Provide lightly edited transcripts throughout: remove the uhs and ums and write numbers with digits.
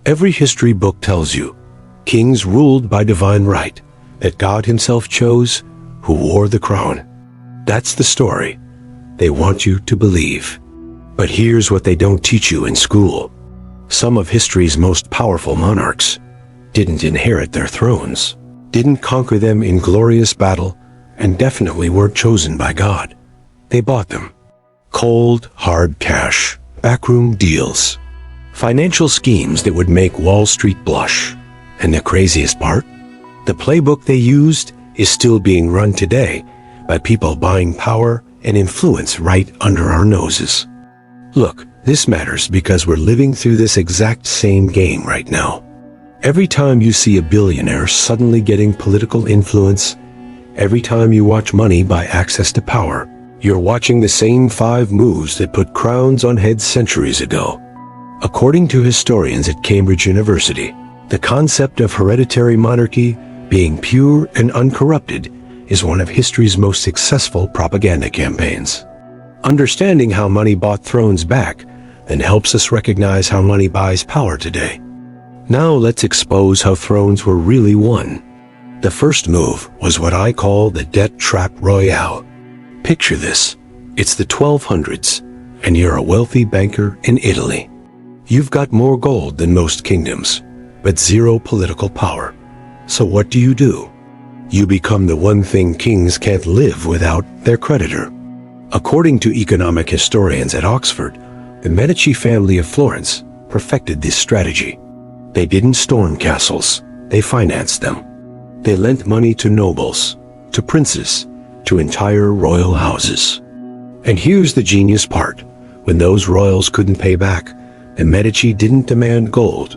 Every history book tells you, kings ruled by divine right, that God himself chose, who wore the crown. That's the story they want you to believe. But here's what they don't teach you in school. Some of history's most powerful monarchs didn't inherit their thrones, didn't conquer them in glorious battle, and definitely weren't chosen by God. They bought them. Cold, hard cash, backroom deals, financial schemes that would make Wall Street blush. And the craziest part? The playbook they used is still being run today by people buying power and influence right under our noses. Look, this matters because we're living through this exact same game right now. Every time you see a billionaire suddenly getting political influence, every time you watch money buy access to power, you're watching the same 5 moves that put crowns on heads centuries ago. According to historians at Cambridge University, the concept of hereditary monarchy being pure and uncorrupted is one of history's most successful propaganda campaigns. Understanding how money bought thrones back then helps us recognize how money buys power today. Now let's expose how thrones were really won. The first move was what I call the debt trap royale. Picture this. It's the 1200s, and you're a wealthy banker in Italy. You've got more gold than most kingdoms, but zero political power. So what do? You become the one thing kings can't live without, their creditor. According to economic historians at Oxford, the Medici family of Florence perfected this strategy. They didn't storm castles, they financed them. They lent money to nobles, to princes, to entire royal houses. And here's the genius part. When those royals couldn't pay back, the Medici didn't demand gold.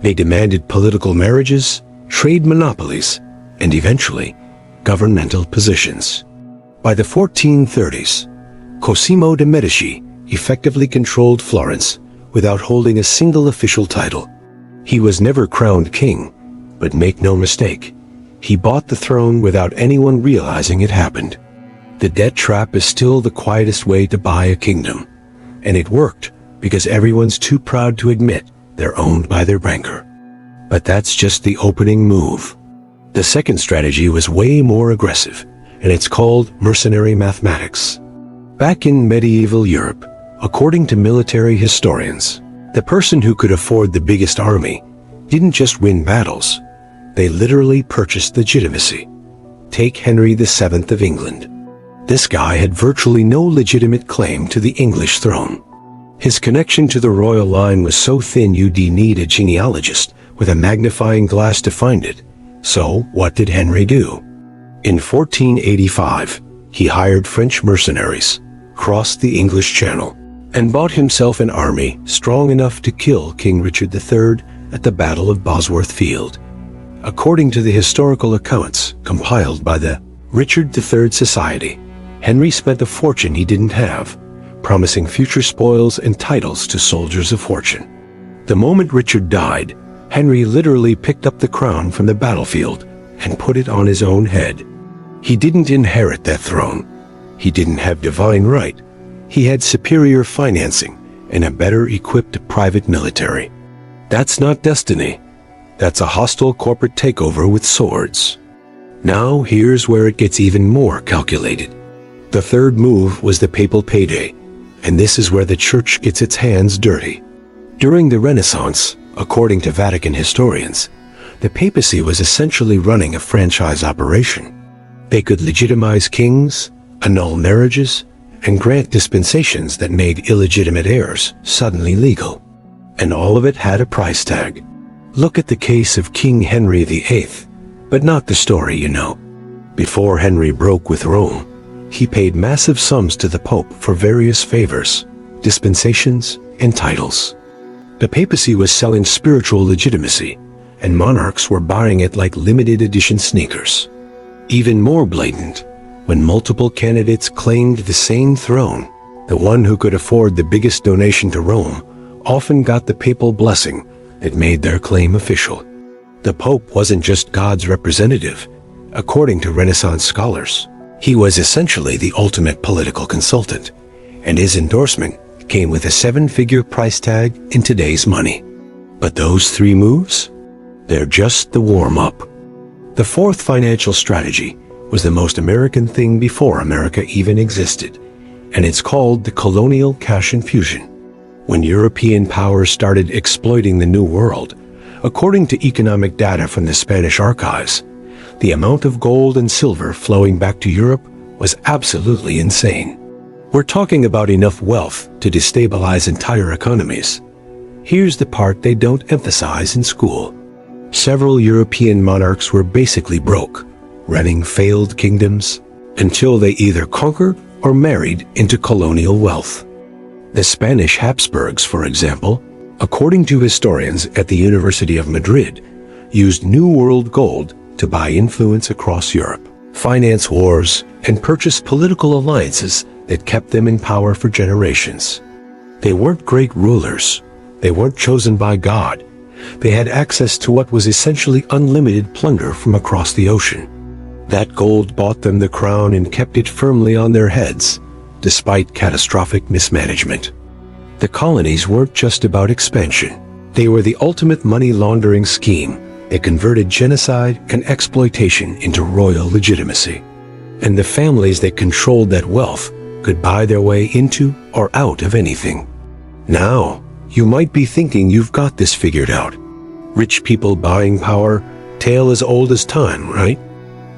They demanded political marriages, trade monopolies, and eventually, governmental positions. By the 1430s, Cosimo de' Medici effectively controlled Florence without holding a single official title. He was never crowned king, but make no mistake, he bought the throne without anyone realizing it happened. The debt trap is still the quietest way to buy a kingdom, and it worked because everyone's too proud to admit they're owned by their banker. But that's just the opening move. The second strategy was way more aggressive, and it's called mercenary mathematics. Back in medieval Europe, according to military historians, the person who could afford the biggest army didn't just win battles, they literally purchased legitimacy. Take Henry VII of England. This guy had virtually no legitimate claim to the English throne. His connection to the royal line was so thin you'd need a genealogist with a magnifying glass to find it. So, what did Henry do? In 1485, he hired French mercenaries, crossed the English Channel, and bought himself an army strong enough to kill King Richard III at the Battle of Bosworth Field. According to the historical accounts compiled by the Richard III Society, Henry spent a fortune he didn't have, promising future spoils and titles to soldiers of fortune. The moment Richard died, Henry literally picked up the crown from the battlefield and put it on his own head. He didn't inherit that throne. He didn't have divine right. He had superior financing and a better equipped private military. That's not destiny. That's a hostile corporate takeover with swords. Now here's where it gets even more calculated. The third move was the papal payday, and this is where the church gets its hands dirty. During the Renaissance, according to Vatican historians, the papacy was essentially running a franchise operation. They could legitimize kings, annul marriages, and grant dispensations that made illegitimate heirs suddenly legal. And all of it had a price tag. Look at the case of King Henry VIII, but not the story you know. Before Henry broke with Rome, he paid massive sums to the Pope for various favors, dispensations, and titles. The papacy was selling spiritual legitimacy, and monarchs were buying it like limited edition sneakers. Even more blatant, when multiple candidates claimed the same throne, the one who could afford the biggest donation to Rome often got the papal blessing that made their claim official. The Pope wasn't just God's representative. According to Renaissance scholars, he was essentially the ultimate political consultant, and his endorsement came with a 7-figure price tag in today's money. But those 3 moves? They're just the warm-up. The 4th financial strategy was the most American thing before America even existed, and it's called the Colonial cash infusion. When European powers started exploiting the New World, according to economic data from the Spanish archives, the amount of gold and silver flowing back to Europe was absolutely insane. We're talking about enough wealth to destabilize entire economies. Here's the part they don't emphasize in school. Several European monarchs were basically broke, running failed kingdoms, until they either conquered or married into colonial wealth. The Spanish Habsburgs, for example, according to historians at the University of Madrid, used New World gold to buy influence across Europe, finance wars, and purchase political alliances that kept them in power for generations. They weren't great rulers. They weren't chosen by God. They had access to what was essentially unlimited plunder from across the ocean. That gold bought them the crown and kept it firmly on their heads, despite catastrophic mismanagement. The colonies weren't just about expansion. They were the ultimate money laundering scheme that converted genocide and exploitation into royal legitimacy. And the families that controlled that wealth could buy their way into or out of anything. Now, you might be thinking you've got this figured out. Rich people buying power, tale as old as time, right?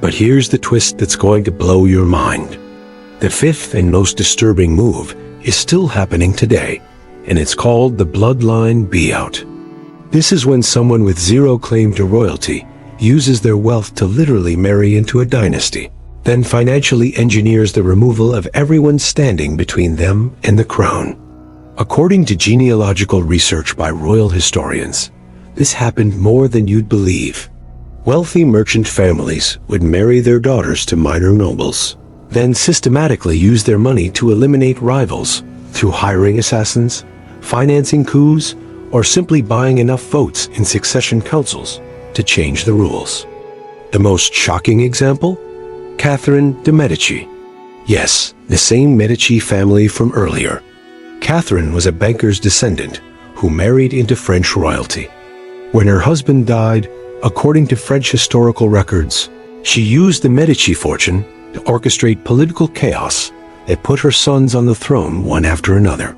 But here's the twist that's going to blow your mind. The 5th and most disturbing move is still happening today, and it's called the Bloodline Buyout. This is when someone with 0 claim to royalty uses their wealth to literally marry into a dynasty, then financially engineers the removal of everyone standing between them and the crown. According to genealogical research by royal historians, this happened more than you'd believe. Wealthy merchant families would marry their daughters to minor nobles, then systematically use their money to eliminate rivals through hiring assassins, financing coups, or simply buying enough votes in succession councils to change the rules. The most shocking example? Catherine de' Medici. Yes, the same Medici family from earlier. Catherine was a banker's descendant who married into French royalty. When her husband died, according to French historical records, she used the Medici fortune to orchestrate political chaos that put her sons on the throne one after another.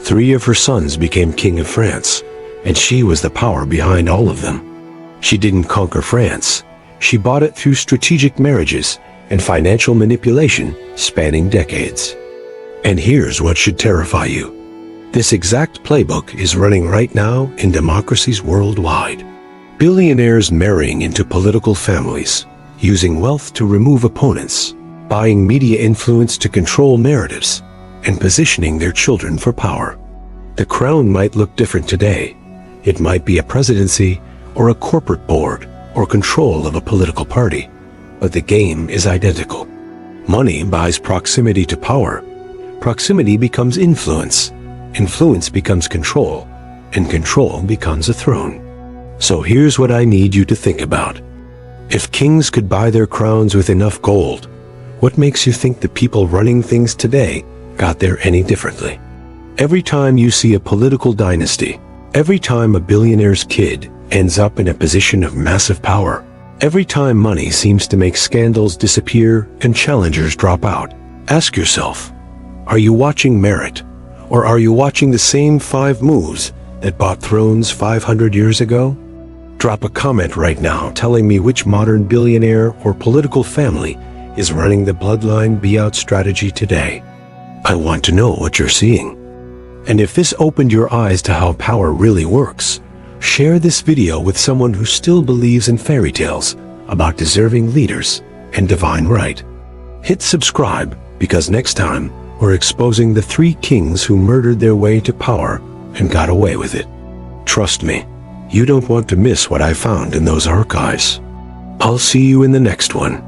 3 of her sons became King of France, and she was the power behind all of them. She didn't conquer France. She bought it through strategic marriages and financial manipulation spanning decades. And here's what should terrify you. This exact playbook is running right now in democracies worldwide. Billionaires marrying into political families, using wealth to remove opponents, buying media influence to control narratives, and positioning their children for power. The crown might look different today. It might be a presidency or a corporate board or control of a political party, but the game is identical. Money buys proximity to power. Proximity becomes influence. Influence becomes control, and control becomes a throne. So here's what I need you to think about. If kings could buy their crowns with enough gold, what makes you think the people running things today got there any differently? Every time you see a political dynasty, every time a billionaire's kid ends up in a position of massive power, every time money seems to make scandals disappear and challengers drop out, ask yourself, are you watching merit, or are you watching the same 5 moves that bought thrones 500 years ago? Drop a comment right now telling me which modern billionaire or political family is running the Bloodline Buyout strategy today. I want to know what you're seeing. And if this opened your eyes to how power really works, share this video with someone who still believes in fairy tales about deserving leaders and divine right. Hit subscribe, because next time we're exposing the 3 kings who murdered their way to power and got away with it. Trust me, you don't want to miss what I found in those archives. I'll see you in the next one.